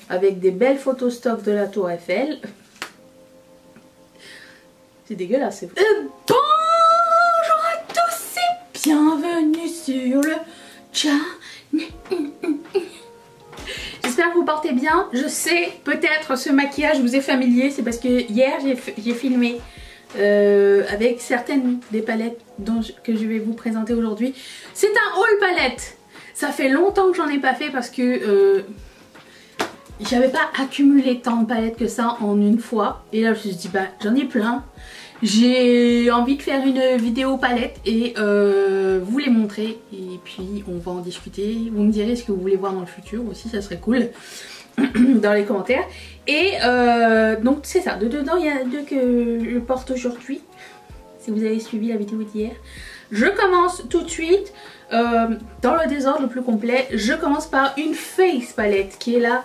avec des belles photos stock de la Tour Eiffel. C'est dégueulasse. Bonjour à tous et bienvenue sur le channel. J'espère que vous portez bien. Je sais, peut-être ce maquillage vous est familier. C'est parce que hier j'ai filmé avec certaines des palettes que je vais vous présenter aujourd'hui. C'est un haul palette. Ça fait longtemps que j'en ai pas fait parce que j'avais pas accumulé tant de palettes que ça en une fois. Et là je me suis dit bah j'en ai plein. J'ai envie de faire une vidéo palette et vous les montrer. Et puis on va en discuter. Vous me direz ce que vous voulez voir dans le futur aussi, ça serait cool. Dans les commentaires. Et donc c'est ça. Dedans il y a deux que je porte aujourd'hui. Si vous avez suivi la vidéo d'hier. Je commence tout de suite dans le désordre le plus complet. Je commence par une face palette qui est la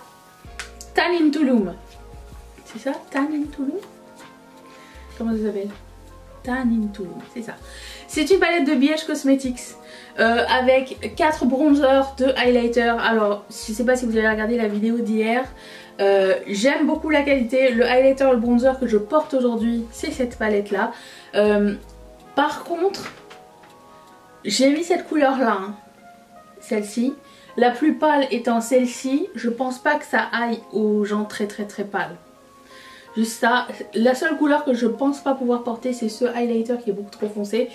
Tan in Tulum. C'est ça? Tan in Tulum? Comment ça s'appelle? Tan in Tulum, c'est ça. C'est une palette de BH Cosmetics avec 4 bronzers, 2 highlighters. Alors, je sais pas si vous avez regardé la vidéo d'hier. J'aime beaucoup la qualité. Le highlighter, le bronzer que je porte aujourd'hui, c'est cette palette là. Par contre, j'ai mis cette couleur là, hein, celle-ci. La plus pâle étant celle-ci, je pense pas que ça aille aux gens très pâles. Juste ça, la seule couleur que je pense pas pouvoir porter c'est ce highlighter qui est beaucoup trop foncé.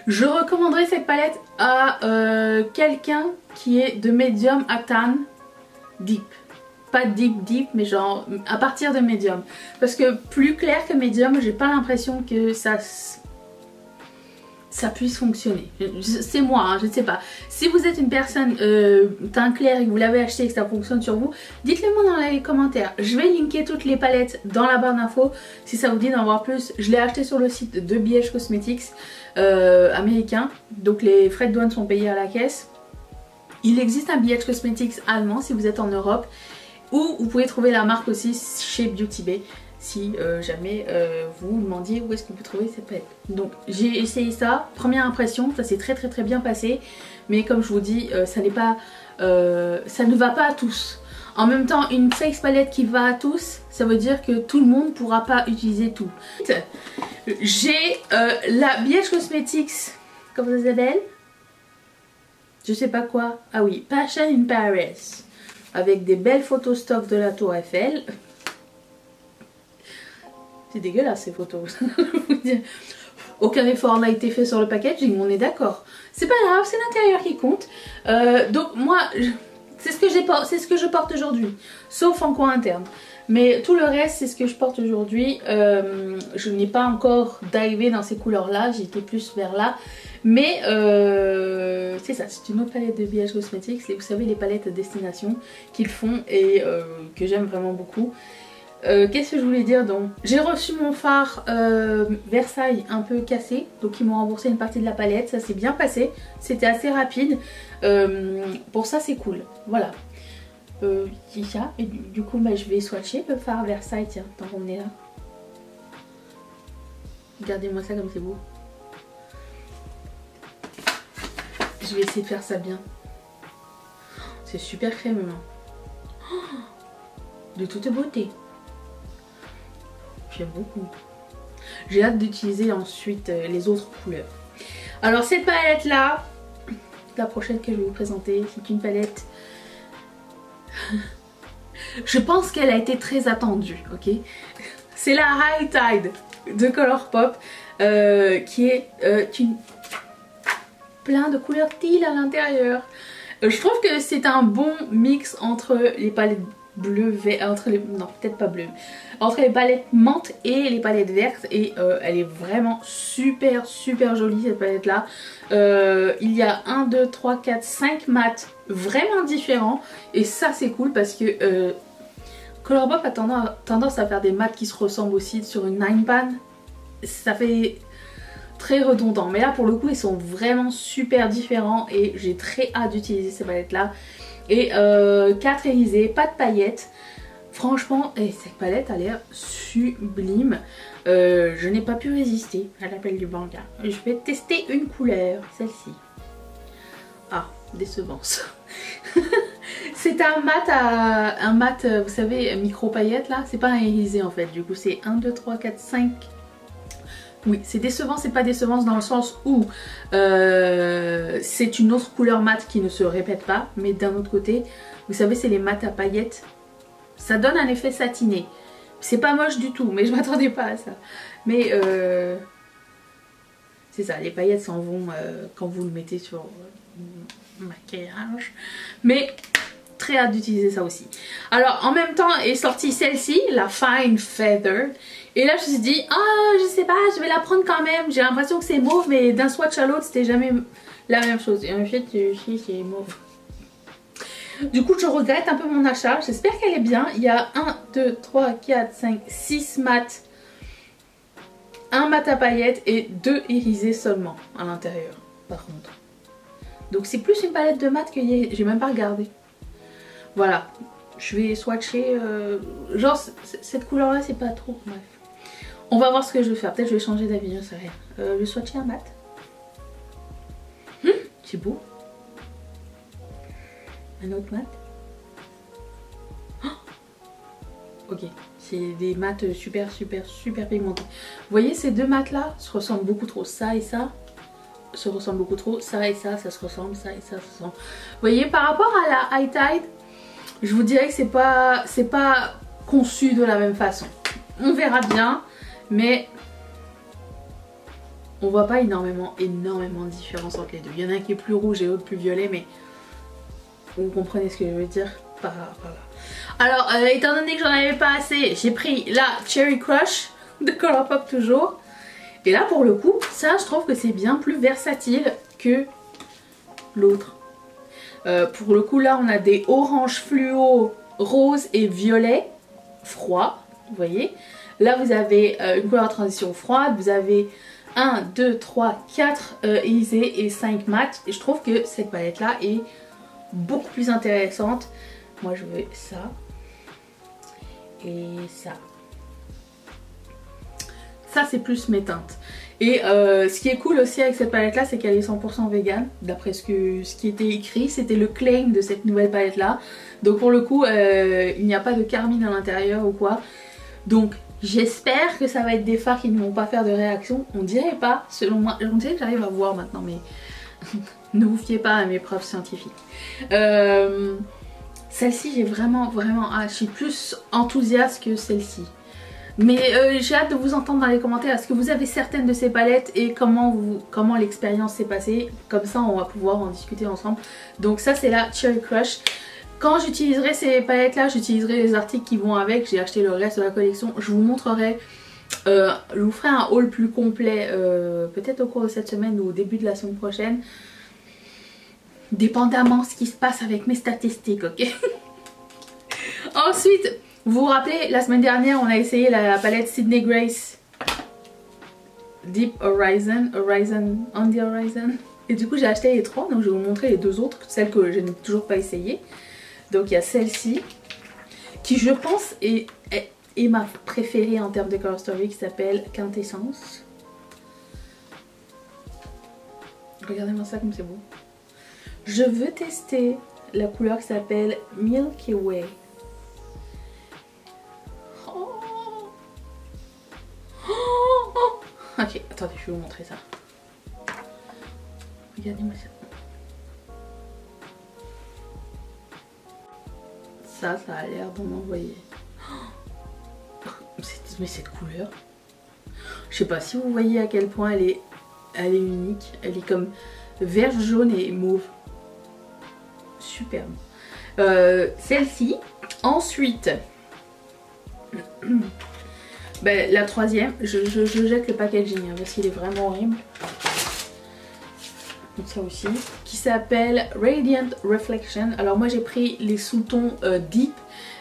Je recommanderais cette palette à quelqu'un qui est de médium à tan deep. Pas deep mais genre à partir de médium. Parce que plus clair que médium, j'ai pas l'impression que ça puisse fonctionner. C'est moi, hein, je ne sais pas. Si vous êtes une personne teint clair et que vous l'avez acheté et que ça fonctionne sur vous, dites-le moi dans les commentaires. Je vais linker toutes les palettes dans la barre d'infos si ça vous dit d'en voir plus. Je l'ai acheté sur le site de BH Cosmetics américain. Donc les frais de douane sont payés à la caisse. Il existe un BH Cosmetics allemand si vous êtes en Europe. Ou vous pouvez trouver la marque aussi chez Beauty Bay. Si jamais vous vous demandiez où est-ce que vous trouvez cette palette. Donc j'ai essayé ça, première impression, ça s'est très bien passé. Mais comme je vous dis, ça ne va pas à tous. En même temps, une face palette qui va à tous, ça veut dire que tout le monde ne pourra pas utiliser tout. J'ai la BH Cosmetics, comment ça s'appelle? Je sais pas quoi. Ah oui, Passion in Paris. Avec des belles photos stock de la Tour Eiffel. C'est dégueulasse ces photos. Aucun effort n'a été fait sur le packaging, on est d'accord. C'est pas grave, c'est l'intérieur qui compte. Donc moi, c'est ce que je porte aujourd'hui. Sauf en coin interne. Mais tout le reste, c'est ce que je porte aujourd'hui. Je n'ai pas encore divé dans ces couleurs-là. J'étais plus vers là. Mais c'est ça, c'est une autre palette de BH Cosmetics. Et vous savez, les palettes destination qu'ils font et que j'aime vraiment beaucoup. Qu'est-ce que je voulais dire donc? J'ai reçu mon fard Versailles un peu cassé, donc ils m'ont remboursé une partie de la palette, ça s'est bien passé, c'était assez rapide, pour ça c'est cool, voilà. Et du coup bah, je vais swatcher le fard Versailles, tiens, tant qu'on est là. Regardez-moi ça comme c'est beau. Je vais essayer de faire ça bien. C'est super crémeux. De toute beauté. J'aime beaucoup. J'ai hâte d'utiliser ensuite les autres couleurs. Alors cette palette là, la prochaine que je vais vous présenter, c'est une palette... Je pense qu'elle a été très attendue, ok? C'est la High Tide de Colourpop qui est plein de couleurs teal à l'intérieur. Je trouve que c'est un bon mix entre les palettes bleu, vert, non peut-être pas bleu, entre les palettes menthe et les palettes vertes, et elle est vraiment super jolie cette palette là. Il y a 1, 2, 3, 4, 5 mats vraiment différents et ça c'est cool parce que Colourpop a tendance à faire des mats qui se ressemblent aussi sur une 9 pan, ça fait très redondant, mais là pour le coup ils sont vraiment super différents et j'ai très hâte d'utiliser ces palettes là. Et 4 irisés, pas de paillettes. Franchement, cette palette a l'air sublime. Je n'ai pas pu résister à l'appel du manga. Je vais tester une couleur, celle-ci. Ah, décevance. C'est un mat, vous savez, micro paillettes là. C'est pas un irisé en fait. Du coup, c'est 1, 2, 3, 4, 5. Oui, c'est décevant, c'est pas décevant dans le sens où c'est une autre couleur mat qui ne se répète pas. Mais d'un autre côté, vous savez, c'est les mats à paillettes. Ça donne un effet satiné. C'est pas moche du tout, mais je m'attendais pas à ça. Mais c'est ça, les paillettes s'en vont quand vous le mettez sur le maquillage. Mais très hâte d'utiliser ça aussi. Alors en même temps est sortie celle-ci, la Fine Feather. Et là je me suis dit, ah je sais pas, je vais la prendre quand même. J'ai l'impression que c'est mauve, mais d'un swatch à l'autre c'était jamais la même chose. Et en fait c'est mauve. Du coup je regrette un peu mon achat. J'espère qu'elle est bien. Il y a 1, 2, 3, 4, 5, 6 mats. Un mat à paillettes et 2 irisés seulement à l'intérieur par contre. Donc c'est plus une palette de mat que j'ai même pas regardé. Voilà, je vais swatcher, genre cette couleur là c'est pas trop, bref. On va voir ce que je vais faire, peut-être je vais changer d'avis, je sais rien. Je vais swatcher un mat. C'est beau. Un autre mat. Oh, ok, c'est des mats super pigmentés. Vous voyez ces deux mats là se ressemblent beaucoup trop, ça et ça se ressemblent beaucoup trop, ça et ça se ressemble, ça et ça se ressemble. Vous voyez par rapport à la High Tide, je vous dirais que c'est pas conçu de la même façon. On verra bien, mais on voit pas énormément de différence entre les deux. Il y en a un qui est plus rouge et l'autre plus violet, mais vous comprenez ce que je veux dire par là. Alors, étant donné que j'en avais pas assez, j'ai pris la Cherry Crush de Colourpop toujours. Et là, pour le coup, ça, je trouve que c'est bien plus versatile que l'autre. Pour le coup là on a des oranges fluo, rose et violet froid, vous voyez. Là vous avez une couleur de transition froide, vous avez 1, 2, 3, 4 irisés et 5 mat. Et je trouve que cette palette là est beaucoup plus intéressante. Moi je veux ça et ça. Ça c'est plus mes teintes. Et ce qui est cool aussi avec cette palette là, c'est qu'elle est 100% vegan. D'après ce qui était écrit, c'était le claim de cette nouvelle palette là. Donc pour le coup, il n'y a pas de carmine à l'intérieur ou quoi. Donc j'espère que ça va être des fards qui ne vont pas faire de réaction. On dirait pas, selon moi. On dirait que j'arrive à voir maintenant, mais ne vous fiez pas à mes preuves scientifiques. Celle-ci, j'ai vraiment hâte. Je suis plus enthousiaste que celle-ci. Mais j'ai hâte de vous entendre dans les commentaires. Est-ce que vous avez certaines de ces palettes et comment l'expérience s'est passée? Comme ça on va pouvoir en discuter ensemble. Donc ça c'est la Cherry Crush. Quand j'utiliserai ces palettes là, j'utiliserai les articles qui vont avec. J'ai acheté le reste de la collection. Je vous montrerai, je vous ferai un haul plus complet peut-être au cours de cette semaine ou au début de la semaine prochaine. Dépendamment ce qui se passe avec mes statistiques, ok. Ensuite, vous vous rappelez, la semaine dernière, on a essayé la palette Sydney Grace Deep Horizon, On the Horizon. Et du coup, j'ai acheté les 3, donc je vais vous montrer les 2 autres, celles que je n'ai toujours pas essayées. Donc il y a celle-ci, qui je pense est ma préférée en termes de Color Story, qui s'appelle Quintessence. Regardez-moi ça comme c'est beau. Je veux tester la couleur qui s'appelle Milky Way. Ok, attendez, je vais vous montrer ça. Regardez-moi ça. Ça a l'air d'en envoyer. Mais cette couleur, je sais pas si vous voyez à quel point elle est unique. Elle est comme vert, jaune et mauve. Superbe. Celle-ci. Ensuite, ben, la troisième, je jette le packaging hein, parce qu'il est vraiment horrible. Donc ça aussi. Qui s'appelle Radiant Reflection. Alors moi j'ai pris les sous-tons Deep.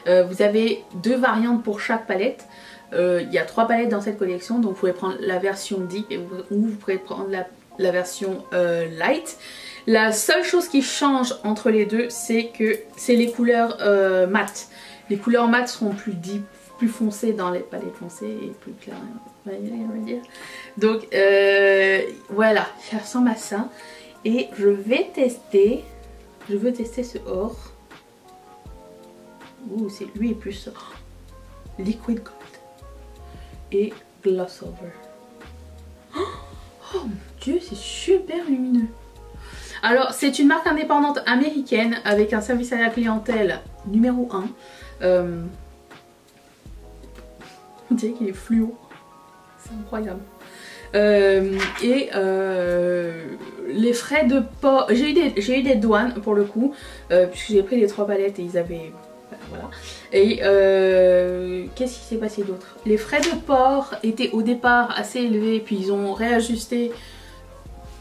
Vous avez 2 variantes pour chaque palette. Il y a 3 palettes dans cette collection. Donc vous pouvez prendre la version Deep ou vous pouvez prendre la version Light. La seule chose qui change entre les deux, c'est que c'est les couleurs mat. Les couleurs mat seront plus deep, plus foncées dans les palettes foncées et plus claires, on va dire. Donc voilà, ça ressemble à ça. Et je veux tester ce or. Ouh, lui est plus Liquid Gold et Gloss Over. Oh mon dieu, c'est super lumineux. Alors, c'est une marque indépendante américaine avec un service à la clientèle numéro 1. On dirait qu'il est fluo. C'est incroyable. Les frais de port, j'ai eu des douanes pour le coup, puisque j'ai pris les 3 palettes et ils avaient... Voilà. Et qu'est-ce qui s'est passé d'autre? Les frais de port étaient au départ assez élevés, puis ils ont réajusté.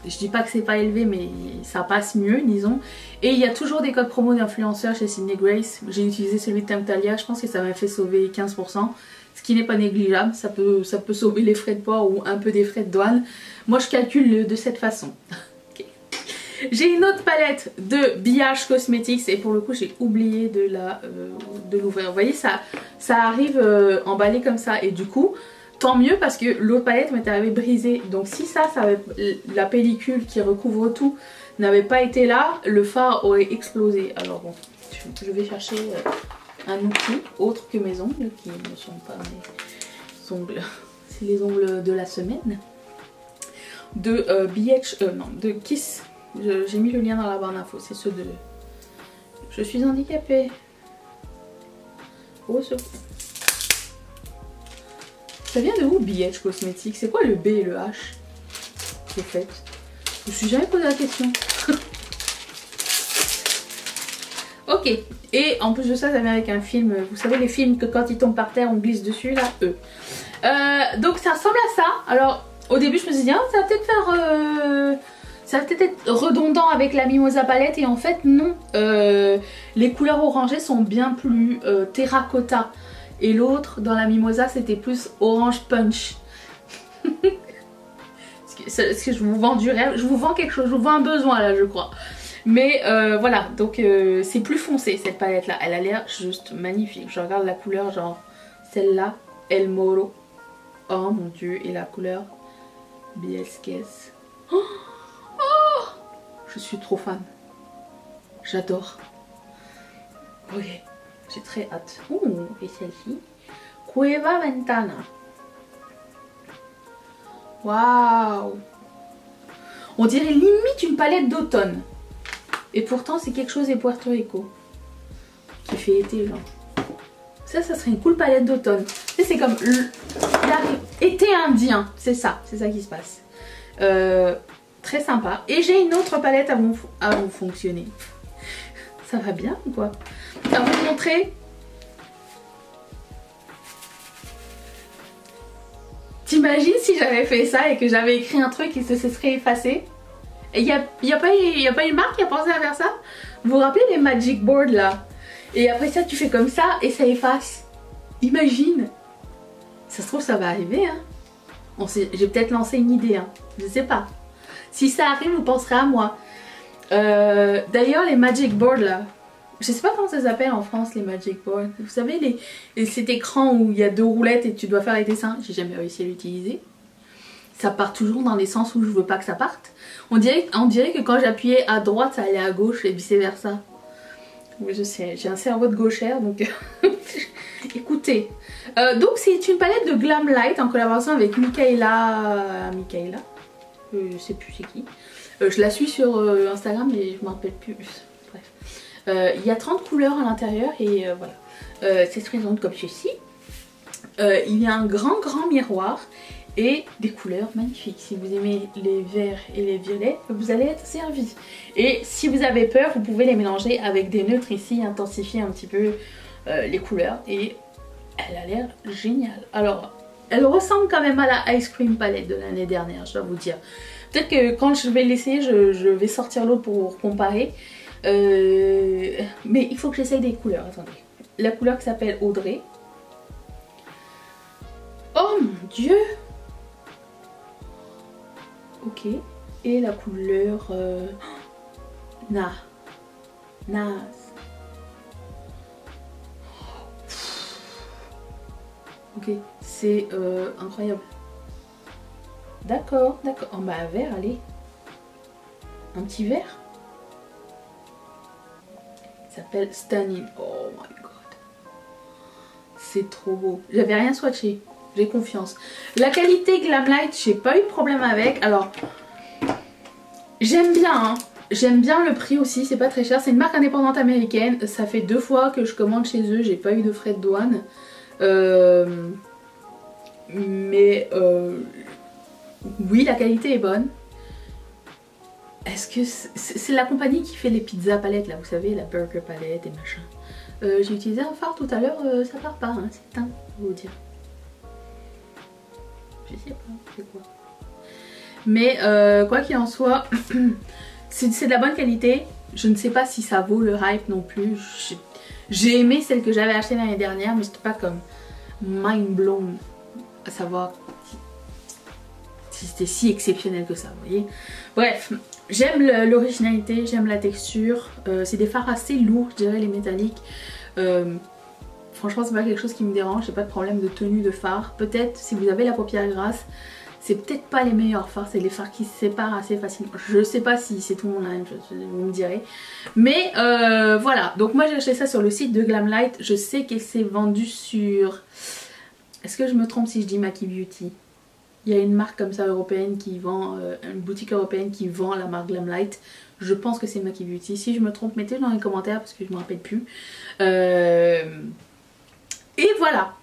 Je dis pas que c'est pas élevé, mais ça passe mieux, disons. Et il y a toujours des codes promo d'influenceurs chez Sydney Grace. J'ai utilisé celui de Temptalia, je pense que ça m'a fait sauver 15%. Ce qui n'est pas négligeable, ça peut sauver les frais de port ou un peu des frais de douane. Moi je calcule de cette façon. Okay. J'ai une autre palette de BH Cosmetics et pour le coup j'ai oublié de l'ouvrir. Vous voyez ça arrive emballé comme ça et du coup tant mieux parce que l'autre palette m'est arrivée brisée. Donc si la pellicule qui recouvre tout n'avait pas été là, le fard aurait explosé. Alors bon, je vais chercher... un outil autre que mes ongles qui ne sont pas mes ongles, c'est les ongles de la semaine de de Kiss. J'ai mis le lien dans la barre d'infos, c'est ceux de Je suis handicapée. Oh, ça vient de où BH Cosmetics? C'est quoi le B et le H au fait? Je me suis jamais posé la question. Ok, et en plus de ça, ça vient avec un film, vous savez les films que quand ils tombent par terre on glisse dessus là, eux. Donc ça ressemble à ça. Alors au début je me suis dit ah, ça va peut-être faire... ça va peut-être être redondant avec la Mimosa palette et en fait non. Les couleurs orangées sont bien plus terracotta et l'autre dans la Mimosa c'était plus orange punch. Est-ce que je vous vends du rêve? Je vous vends quelque chose, je vous vends un besoin là je crois. Mais voilà, donc c'est plus foncé cette palette là, elle a l'air juste magnifique. Je regarde la couleur genre celle-là, El Moro. Oh mon dieu, et la couleur Biesques. Oh, oh, je suis trop fan. J'adore. Ok, j'ai très hâte. Ouh, et celle-ci, Cueva Ventana. Waouh. On dirait limite une palette d'automne. Et pourtant c'est quelque chose des Puerto Rico qui fait été genre. Ça serait une cool palette d'automne. C'est comme été indien, c'est ça qui se passe. Très sympa. Et j'ai une autre palette à vous fonctionner. Ça va bien ou quoi? À vous montrer. T'imagines si j'avais fait ça et que j'avais écrit un truc et que ça serait effacé? Il n'y a pas une marque qui a pensé à faire ça? Vous vous rappelez les Magic Board là? Et après ça tu fais comme ça et ça efface. Imagine. Ça se trouve ça va arriver hein. J'ai peut-être lancé une idée hein. Je sais pas. Si ça arrive vous penserez à moi. D'ailleurs les Magic Board là. Je sais pas comment ça s'appelle en France les Magic Board. Vous savez cet écran où il y a 2 roulettes et tu dois faire les dessins. J'ai jamais réussi à l'utiliser. Ça part toujours dans les sens où je veux pas que ça parte. On dirait que quand j'appuyais à droite, ça allait à gauche et vice versa. Oui, je sais, j'ai un cerveau de gauchère, donc écoutez. Donc c'est une palette de Glam Light en collaboration avec Michaela. Je sais plus c'est qui. Je la suis sur Instagram, mais je me rappelle plus. Bref. Il y a 30 couleurs à l'intérieur et voilà. C'est présente comme ceci. Il y a un grand miroir. Et des couleurs magnifiques. Si vous aimez les verts et les violets, vous allez être servi. Et si vous avez peur, vous pouvez les mélanger avec des neutres ici, intensifier un petit peu les couleurs. Et elle a l'air géniale. Alors, elle ressemble quand même à la Ice Cream Palette de l'année dernière, je dois vous dire. Peut-être que quand je vais l'essayer, je vais sortir l'autre pour comparer. Mais il faut que j'essaye des couleurs. Attendez. La couleur qui s'appelle Audrey. Oh mon dieu! Ok, et la couleur Naz. Ok, c'est incroyable. D'accord. Oh bah un vert, allez. Un petit vert. Il s'appelle Stunning. Oh my god. c'est trop beau. J'avais rien swatché, j'ai confiance. La qualité Glamlite, j'ai pas eu de problème avec. Alors, j'aime bien, hein. J'aime bien le prix aussi, c'est pas très cher. C'est une marque indépendante américaine. Ça fait 2 fois que je commande chez eux, j'ai pas eu de frais de douane. Oui, la qualité est bonne. Est-ce que c'est la compagnie qui fait les pizzas palettes là, vous savez, la burger palette et machin. J'ai utilisé un phare tout à l'heure, ça part pas, hein, c'est éteint, je vais vous dire. Je sais pas, c'est quoi. Mais quoi qu'il en soit, c'est de la bonne qualité. Je ne sais pas si ça vaut le hype non plus. J'ai aimé celle que j'avais achetée l'année dernière, mais c'était pas comme mind blown à savoir si c'était si exceptionnel que ça, vous voyez. Bref, j'aime l'originalité, j'aime la texture. C'est des fards assez lourds, je dirais, les métalliques. Franchement, c'est pas quelque chose qui me dérange, j'ai pas de problème de tenue de phare. Peut-être si vous avez la paupière grasse, c'est peut-être pas les meilleurs fards, c'est les fards qui se séparent assez facilement. Je sais pas si c'est tout le monde la même chose, vous me direz. Mais voilà, donc moi j'ai acheté ça sur le site de Glamlite. Je sais qu'elle s'est vendue sur... Est-ce que je me trompe si je dis Maki Beauty? Il y a une marque comme ça européenne qui vend, une boutique européenne qui vend la marque Glamlite. Je pense que c'est Maki Beauty. Si je me trompe, mettez-le dans les commentaires parce que je me rappelle plus. Et voilà.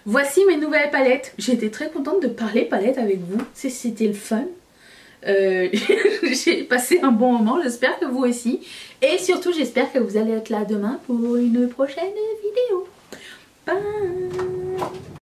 Voici mes nouvelles palettes. J'étais très contente de parler palette avec vous. C'était le fun. J'ai passé un bon moment. J'espère que vous aussi. Et surtout, j'espère que vous allez être là demain pour une prochaine vidéo. Bye.